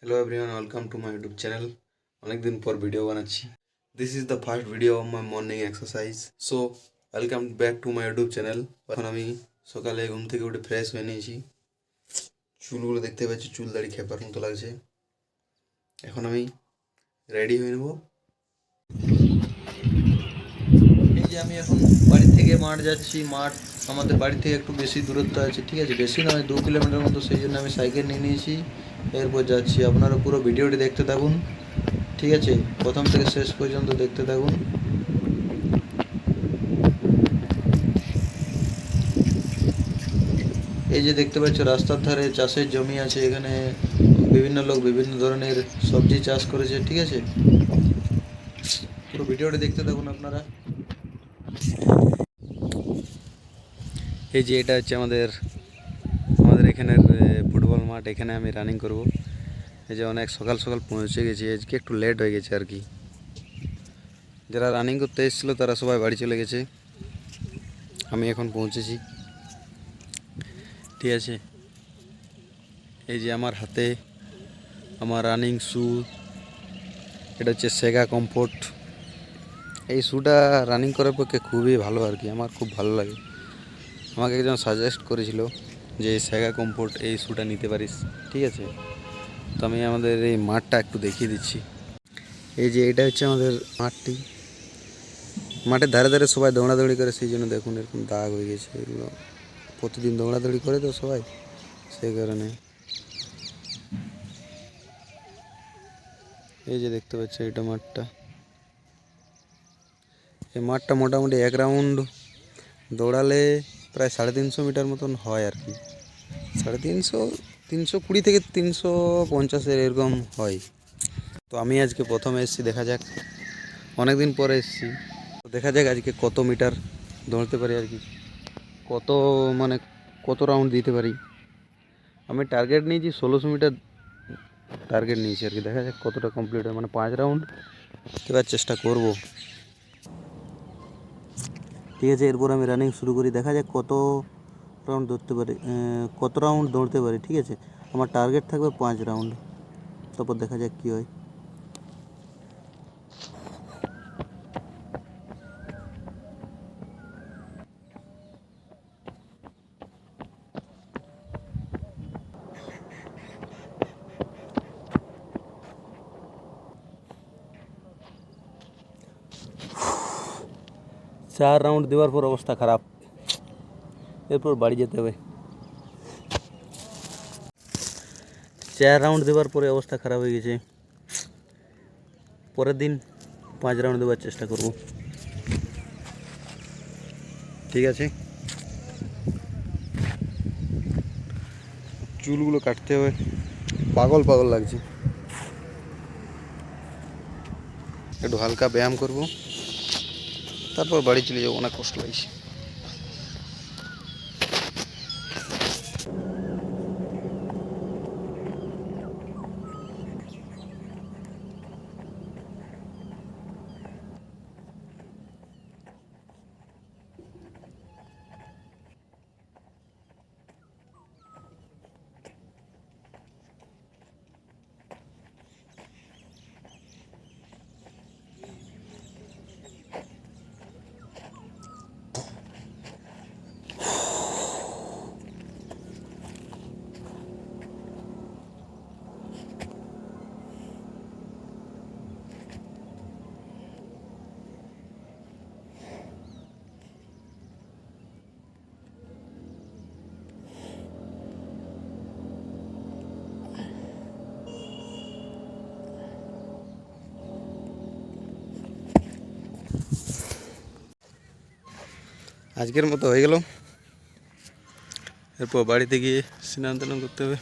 Hello everyone, welcome to my YouTube channel. অনেক দিন পর ভিডিও বানাচ্ছি। This is the first video of my morning exercise. So, welcome back to my YouTube channel. এখন আমি সকালে ঘুম থেকে উঠে ফ্রেশ হয়ে নিয়েছি। চুলগুলো দেখতে পাচ্ছি, চুল দাড়ি খেপার মতো লাগছে। এখন আমি রেডি হয়ে নেব। এই যে আমি এখন বাড়ি থেকে মাঠ যাচ্ছি। মাঠ আমাদের বাড়ি থেকে একটু বেশি দূরত্ব আছে, ঠিক আছে, বেশি নয়, 2 কিলোমিটার মতো। সেই জন্য আমি সাইকেল নিয়ে নিয়েছি, এরপর যাচ্ছি। আপনারা পুরো ভিডিওটি দেখতে থাকুন, ঠিক আছে, প্রথম থেকে শেষ পর্যন্ত দেখতে থাকুন। এই যে দেখতে পাচ্ছ রাস্তার ধারে চাষের জমি আছে, এখানে বিভিন্ন লোক বিভিন্ন ধরনের সবজি চাষ করেছে, ঠিক আছে। পুরো ভিডিওটি দেখতে থাকুন আপনারা। এই যে এটা হচ্ছে আমাদের এখানের ফুটবল মাঠ। এখানে আমি রানিং করব। এই যে অনেক সকাল সকাল পৌঁছে গেছি, আজকে একটু লেট হয়ে গেছে আর কি। যারা রানিং করতে এসেছিলো তারা সবাই বাড়ি চলে গেছে, আমি এখন পৌঁছেছি, ঠিক আছে। এই যে আমার হাতে আমার রানিং শ্যু, এটা হচ্ছে সেগা কমফোর্ট। এই শ্যুটা রানিং করার পক্ষে খুবই ভালো আর কি, আমার খুব ভালো লাগে। আমাকে একজন সাজেস্ট করেছিল যে সেগা কমফোর্ট এই শ্যুটা নিতে পারিস, ঠিক আছে। তো আমি আমাদের এই মাঠটা একটু দেখিয়ে দিচ্ছি। এই যে এটা হচ্ছে আমাদের মাঠটি। মাঠের ধারে ধারে সবাই দৌড়াদৌড়ি করে, সেই জন্য দেখুন এরকম দাগ হয়ে গেছে। এগুলো প্রতিদিন দৌড়াদৌড়ি করে তো সবাই, সেই কারণে। এই যে দেখতে পাচ্ছি এটা মাঠটা। এই মাঠটা মোটামুটি 1 রাউন্ড দৌড়ালে প্রায় 350 মিটার মতন হয় আর কি। 350, 320 থেকে 350 এরকম হয়। তো আমি আজকে প্রথম এসেছি, দেখা যাক, অনেক দিন পরে এসেছি, তো দেখা যাক আজকে কত মিটার দৌড়তে পারি আর কি, কত রাউন্ড দিতে পারি। আমি টার্গেট নিয়েছি 1600 মিটার টার্গেট নিয়েছি আর কি। দেখা যাক কতটা কমপ্লিট হয়, 5 রাউন্ড এবার চেষ্টা করব, ঠিক আছে। এরপর আমি রানিং শুরু করি, দেখা যাক কত রাউন্ড দৌড়তে পারি, ঠিক আছে। আমার টার্গেট থাকবে 5 রাউন্ড, তারপর দেখা যাক কী হয়। চার রাউন্ড দেওয়ার পর অবস্থা খারাপ, এরপর বাড়ি যেতে হবে। 4 রাউন্ড দেওয়ার পরে অবস্থা খারাপ হয়ে গেছে। পরের দিন 5 রাউন্ড দেওয়ার চেষ্টা করব, ঠিক আছে। চুলগুলো কাটতে হবে, পাগল পাগল লাগছে। একটু হালকা ব্যায়াম করব, তারপর বাড়ি চলে যাবো, অনেক কষ্ট লাগছে। আজকের মতো হয়ে গেল, এরপর বাড়িতে গিয়ে স্নান টান করতে হবে।